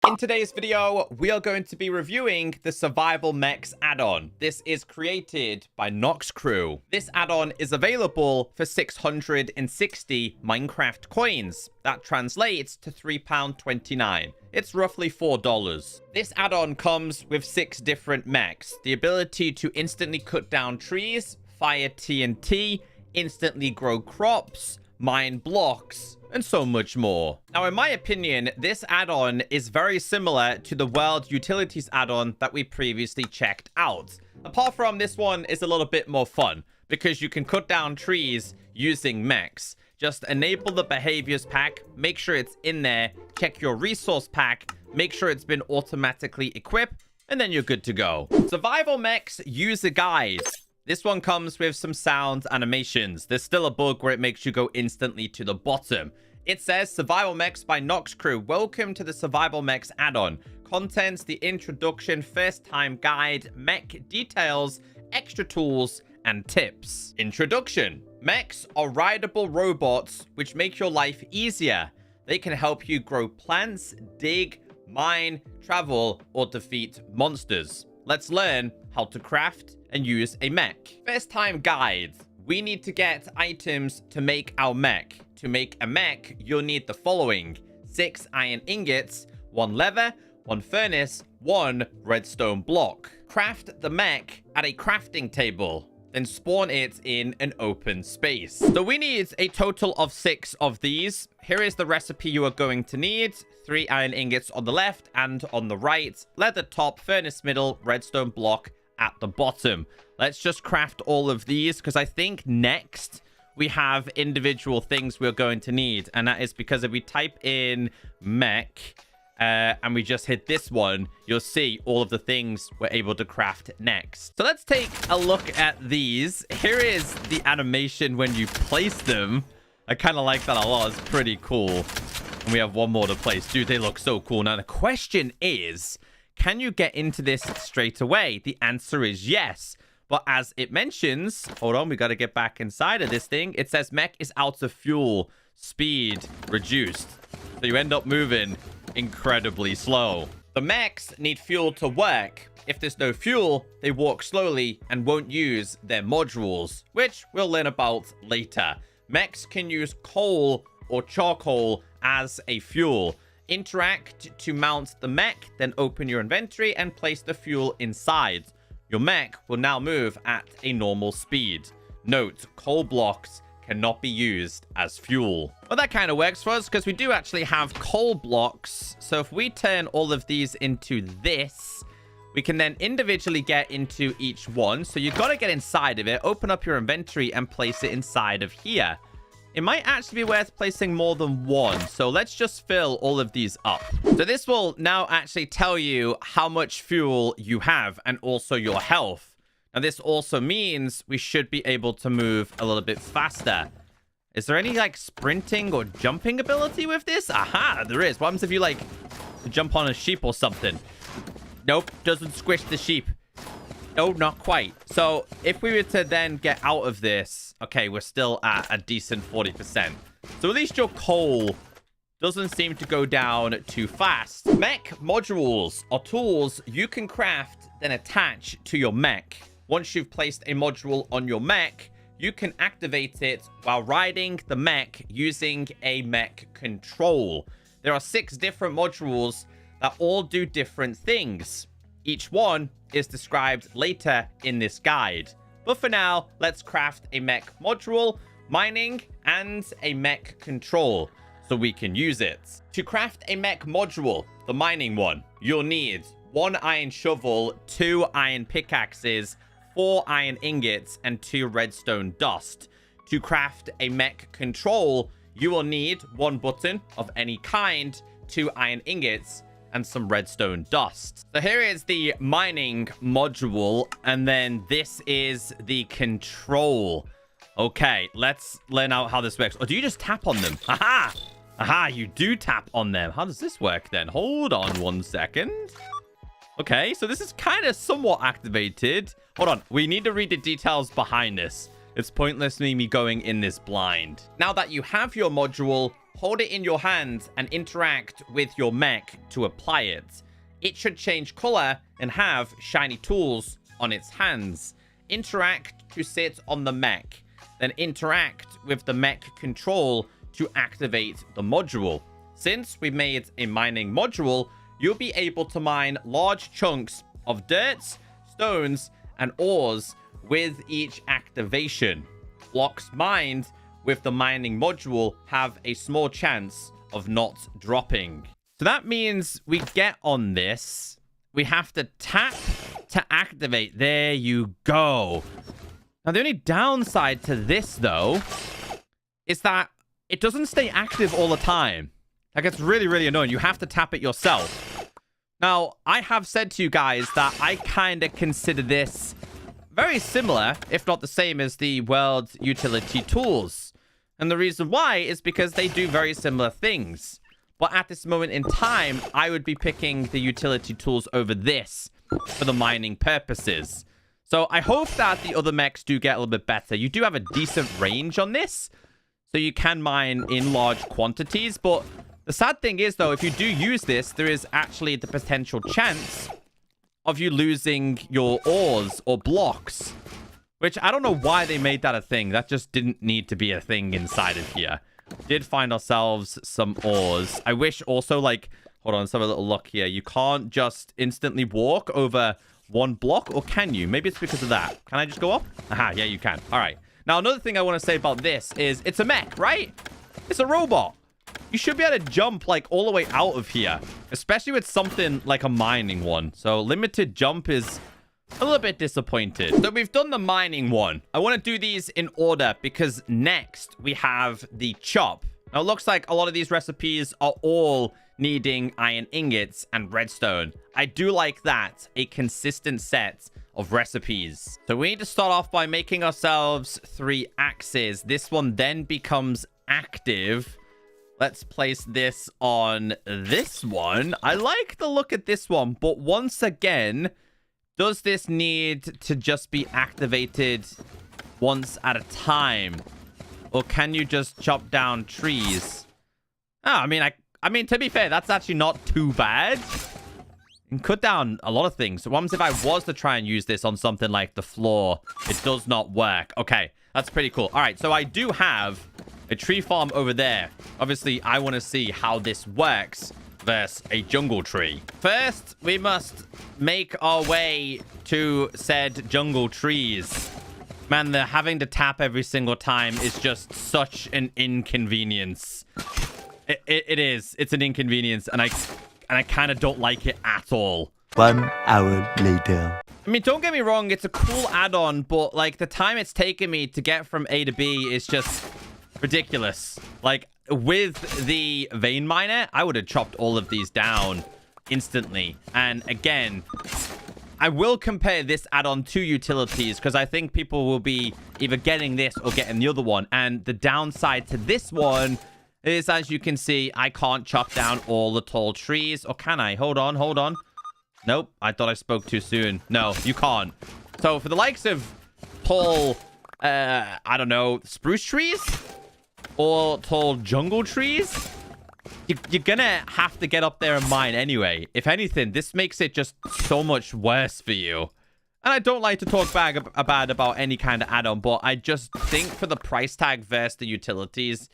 In today's video, we are going to be reviewing the Survival Mechs Addon. This is created by Nox Crew. This add-on is available for 660 Minecraft coins. That translates to £3.29. It's roughly $4. This add-on comes with 6 different mechs. The ability to instantly cut down trees, fire TNT, instantly grow crops, mine blocks, and so much more. Now, in my opinion, this add-on is very similar to the World Utilities add-on that we previously checked out. Apart from this one is a little bit more fun because you can cut down trees using mechs. Just enable the behaviors pack, make sure it's in there, check your resource pack, make sure it's been automatically equipped, and then you're good to go. Survival Mechs user guide. This one comes with some sound animations. There's still a bug where it makes you go instantly to the bottom. It says, Survival Mechs by Nox Crew. Welcome to the Survival Mechs Addon. Contents, the introduction, first time guide, mech details, extra tools, and tips. Introduction. Mechs are rideable robots which make your life easier. They can help you grow plants, dig, mine, travel, or defeat monsters. Let's learn how to craft and use a mech. First time guide. We need to get items to make our mech. To make a mech, you'll need the following: 6 iron ingots, 1 leather, 1 furnace, 1 redstone block. Craft the mech at a crafting table, then spawn it in an open space. So we need a total of 6 of these. Here is the recipe you are going to need: 3 iron ingots on the left and on the right, leather top, furnace middle, redstone block at the bottom. Let's just craft all of these because I think next we have individual things we're going to need, and that is because if we type in mech and we just hit this one, you'll see all of the things we're able to craft next. So let's take a look at these. Here is the animation when you place them. I kind of like that a lot. It's pretty cool. And we have one more to place. Dude, they look so cool. Now the question is, can you get into this straight away? The answer is yes. But as it mentions, hold on, we got to get back inside of this thing. It says mech is out of fuel, speed reduced. So you end up moving incredibly slow. The mechs need fuel to work. If there's no fuel, they walk slowly and won't use their modules, which we'll learn about later. Mechs can use coal or charcoal as a fuel. Interact to mount the mech, then open your inventory and place the fuel inside. Your mech will now move at a normal speed. Note, coal blocks cannot be used as fuel. Well, that kind of works for us because we do actually have coal blocks. So if we turn all of these into this, we can then individually get into each one. So you've got to get inside of it, open up your inventory and place it inside of here. It might actually be worth placing more than one. So let's just fill all of these up. So this will now actually tell you how much fuel you have and also your health. Now this also means we should be able to move a little bit faster. Is there any like sprinting or jumping ability with this? Aha, there is. What happens if you like jump on a sheep or something? Nope, doesn't squish the sheep. No, not quite. So if we were to then get out of this, okay, we're still at a decent 40%. So at least your coal doesn't seem to go down too fast. Mech modules are tools you can craft, then attach to your mech. Once you've placed a module on your mech, you can activate it while riding the mech using a mech control. There are 6 different modules that all do different things. Each one is described later in this guide. But for now, let's craft a mech module, mining, and a mech control so we can use it. To craft a mech module, the mining one, you'll need 1 iron shovel, 2 iron pickaxes, 4 iron ingots, and 2 redstone dust. To craft a mech control, you will need 1 button of any kind, 2 iron ingots, and some redstone dust. So here is the mining module, and then this is the control. Okay, let's learn out how this works. Or do you just tap on them? Aha! Aha, you do tap on them. How does this work then? Hold on 1 second. Okay, so this is kind of somewhat activated. Hold on, we need to read the details behind this. It's pointless me going in this blind. Now that you have your module, hold it in your hand and interact with your mech to apply it. It should change color and have shiny tools on its hands. Interact to sit on the mech. Then interact with the mech control to activate the module. Since we made a mining module, you'll be able to mine large chunks of dirt, stones, and ores with each activation. Blocks mined with the mining module have a small chance of not dropping. So that means we get on this. We have to tap to activate. There you go. Now, the only downside to this, though, is that it doesn't stay active all the time. Like, it's really, really annoying. You have to tap it yourself. Now, I have said to you guys that I kind of consider this very similar, if not the same, as the world utility tools. And the reason why is because they do very similar things. But at this moment in time, I would be picking the utility tools over this for the mining purposes. So I hope that the other mechs do get a little bit better. You do have a decent range on this, so you can mine in large quantities. But the sad thing is, though, if you do use this, there is actually the potential chance of you losing your ores or blocks, which I don't know why they made that a thing. That just didn't need to be a thing inside of here. Did find ourselves some ores. I wish also, like, hold on, let's have a little look here. You can't just instantly walk over one block, or can you? Maybe it's because of that. Can I just go up? Aha, yeah, you can. All right. Now, another thing I want to say about this is it's a mech, right? It's a robot. You should be able to jump, like, all the way out of here, especially with something like a mining one. So limited jump is a little bit disappointed. So we've done the mining one. I want to do these in order because next we have the chop. Now, it looks like a lot of these recipes are all needing iron ingots and redstone. I do like that. A consistent set of recipes. So we need to start off by making ourselves 3 axes. This one then becomes active. Let's place this on this one. I like the look at this one, but once again, does this need to just be activated once at a time? Or can you just chop down trees? Oh, I mean, to be fair, that's actually not too bad. You can cut down a lot of things. So what happens if I was to try and use this on something like the floor? It does not work. Okay, that's pretty cool. All right, so I do have a tree farm over there. Obviously, I want to see how this works versus a jungle tree. First, we must make our way to said jungle trees. Man, the having to tap every single time is just such an inconvenience. It is. It's an inconvenience, and I kind of don't like it at all. 1 hour later. I mean, don't get me wrong, it's a cool add-on, but like the time it's taken me to get from A to B is just ridiculous. Like with the vein miner, I would have chopped all of these down instantly. And again, I will compare this add-on to utilities because I think people will be either getting this or getting the other one. And the downside to this one is, as you can see, I can't chop down all the tall trees. Or can I? Hold on, hold on. Nope, I thought I spoke too soon. No, you can't. So for the likes of tall, I don't know, spruce trees or tall jungle trees, you're gonna have to get up there and mine anyway. If anything, this makes it just so much worse for you. And I don't like to talk bad about any kind of add-on, but I just think for the price tag versus the utilities,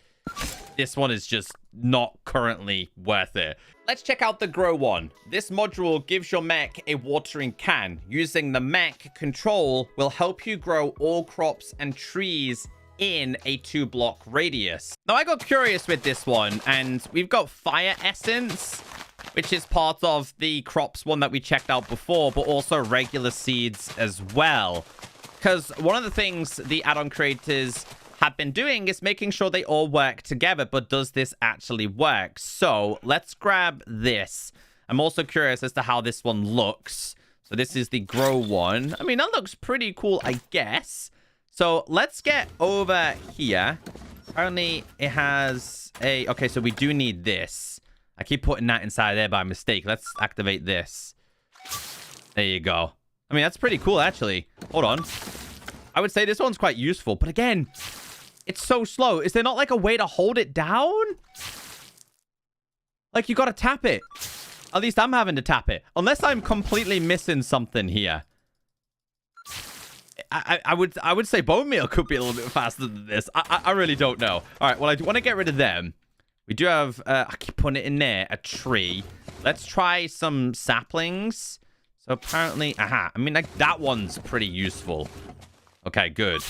this one is just not currently worth it. Let's check out the grow one. This module gives your mech a watering can. Using the mech control will help you grow all crops and trees in a 2-block radius. Now, I got curious with this one, and we've got fire essence, which is part of the crops one that we checked out before, but also regular seeds as well. Because one of the things the add-on creators have been doing is making sure they all work together, but does this actually work? So let's grab this. I'm also curious as to how this one looks. So this is the grow one. I mean, that looks pretty cool, I guess. So let's get over here. Apparently it has a... Okay, so we do need this. I keep putting that inside there by mistake. Let's activate this. There you go. I mean, that's pretty cool, actually. Hold on. I would say this one's quite useful. But again, It's so slow. Is there not like a way to hold it down? Like, you gotta tap it. At least I'm having to tap it. Unless I'm completely missing something here. I would say bone meal could be a little bit faster than this. I really don't know. All right, well, I do want to get rid of them. We do have, I keep putting it in there, a tree. Let's try some saplings. So apparently, I mean, like, that one's pretty useful. Okay, good.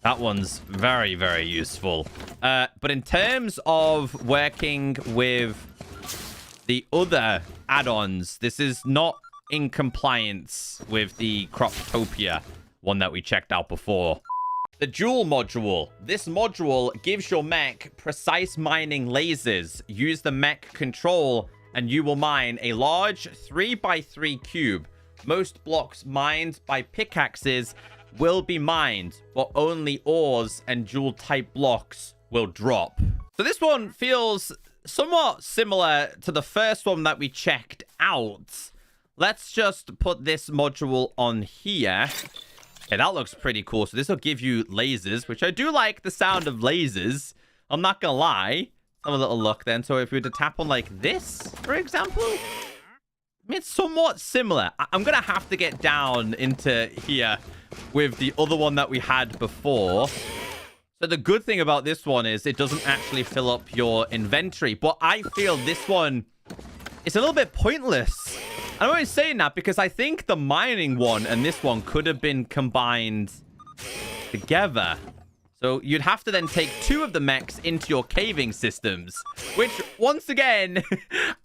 That one's very, very useful. But in terms of working with the other add-ons, this is not in compliance with the Croptopia one that we checked out before. The Jewel module. This module gives your mech precise mining lasers. Use the mech control and you will mine a large 3x3 cube. Most blocks mined by pickaxes will be mined, but only ores and jewel type blocks will drop. So this one feels somewhat similar to the first one that we checked out. Let's just put this module on here. Okay, that looks pretty cool. So this will give you lasers, which I do like the sound of lasers. I'm not gonna lie. Have a little look then. So if we were to tap on like this, for example, I mean, it's somewhat similar. I'm gonna have to get down into here with the other one that we had before. So the good thing about this one is it doesn't actually fill up your inventory, but I feel this one is a little bit pointless. I'm only saying that because I think the mining one and this one could have been combined together. So you'd have to then take two of the mechs into your caving systems, which, once again,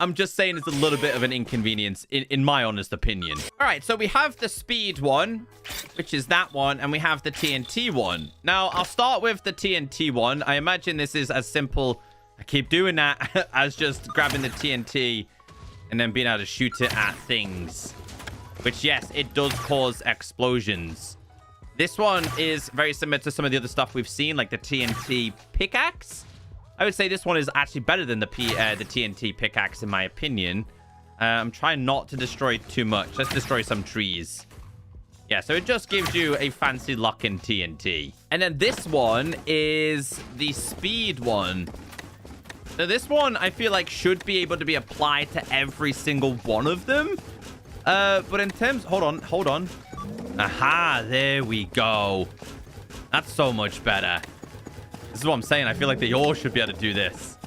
I'm just saying is a little bit of an inconvenience in my honest opinion. All right, so we have the speed one, which is that one, and we have the TNT one. Now, I'll start with the TNT one. I imagine this is as simple, I keep doing that, as just grabbing the TNT and then being able to shoot it at things. Which, yes, it does cause explosions. This one is very similar to some of the other stuff we've seen, like the TNT pickaxe. I would say this one is actually better than the TNT pickaxe, in my opinion. I'm trying not to destroy too much. Let's destroy some trees. Yeah, so it just gives you a fancy looking TNT. And then this one is the speed one. So this one, I feel like, should be able to be applied to every single one of them. But in terms... Hold on. Aha, there we go. That's so much better. This is what I'm saying. I feel like they all should be able to do this.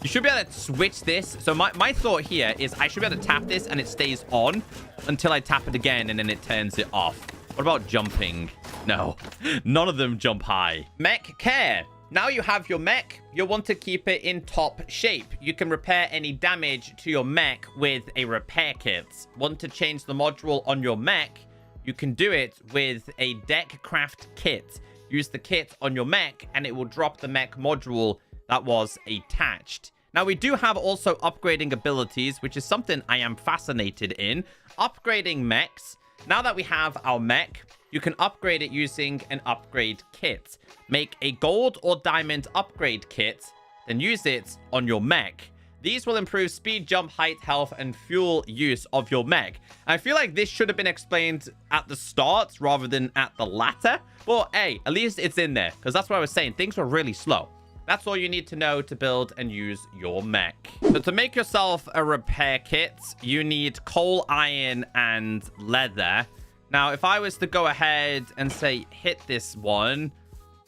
You should be able to switch this. So my thought here is I should be able to tap this and it stays on until I tap it again and then it turns it off. What about jumping? No, none of them jump high. Mech care. Now you have your mech, you'll want to keep it in top shape. You can repair any damage to your mech with a repair kit. Want to change the module on your mech? You can do it with a deck craft kit. Use the kit on your mech and it will drop the mech module that was attached. Now we do have also upgrading abilities, which is something I am fascinated in. Upgrading mechs. Now that we have our mech, you can upgrade it using an upgrade kit. Make a gold or diamond upgrade kit, then use it on your mech. These will improve speed, jump, height, health, and fuel use of your mech. I feel like this should have been explained at the start rather than at the latter. But hey, at least it's in there, because that's what I was saying. Things were really slow. That's all you need to know to build and use your mech. So to make yourself a repair kit, you need coal, iron, and leather. Now, if I was to go ahead and say hit this one,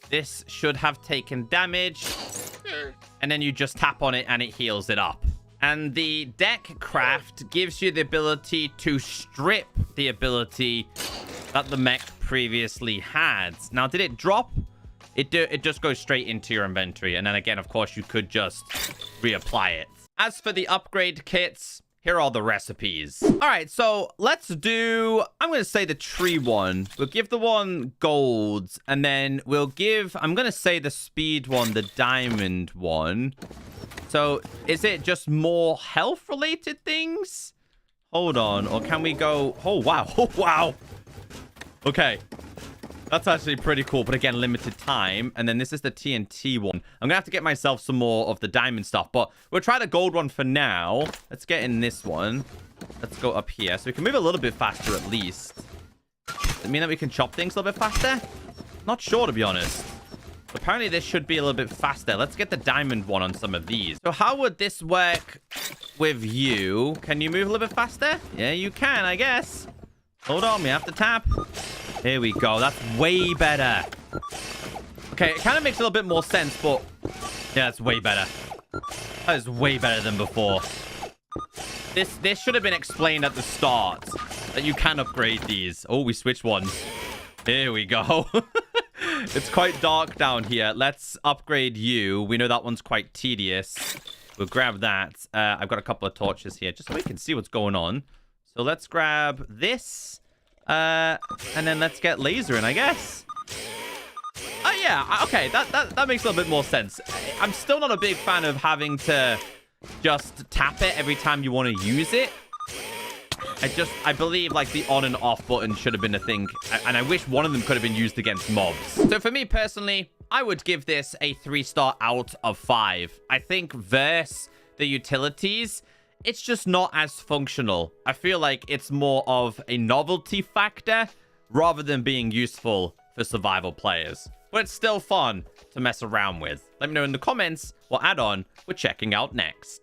this should have taken damage. And then you just tap on it and it heals it up. And the deck craft gives you the ability to strip the ability that the mech previously had. Now, did it drop? It just goes straight into your inventory. And then again, of course, you could just reapply it. As for the upgrade kits, here are the recipes. All right, so let's do, I'm going to say the tree one. We'll give the one gold, and then we'll give, I'm going to say the speed one, the diamond one. So is it just more health related things? Hold on, or can we go, oh, wow, oh, wow. Okay. That's actually pretty cool, but again, limited time. And then this is the TNT one. I'm going to have to get myself some more of the diamond stuff, but we'll try the gold one for now. Let's get in this one. Let's go up here. So we can move a little bit faster at least. Does it mean that we can chop things a little bit faster? Not sure, to be honest. Apparently, this should be a little bit faster. Let's get the diamond one on some of these. So how would this work with you? Can you move a little bit faster? Yeah, you can, I guess. Hold on, we have to tap. Here we go. That's way better. Okay, it kind of makes a little bit more sense, but yeah, it's way better. That is way better than before. This should have been explained at the start, that you can upgrade these. Oh, we switched ones. Here we go. It's quite dark down here. Let's upgrade you. We know that one's quite tedious. We'll grab that. I've got a couple of torches here, just so we can see what's going on. So let's grab this. And then let's get laser in, I guess. Oh, yeah. Okay, that makes a little bit more sense. I'm still not a big fan of having to just tap it every time you want to use it. I believe like the on and off button should have been a thing, and I wish one of them could have been used against mobs. So for me personally, I would give this a 3-star out of 5. I think versus the utilities, it's just not as functional. I feel like it's more of a novelty factor rather than being useful for survival players. But it's still fun to mess around with. Let me know in the comments what add-on we're checking out next.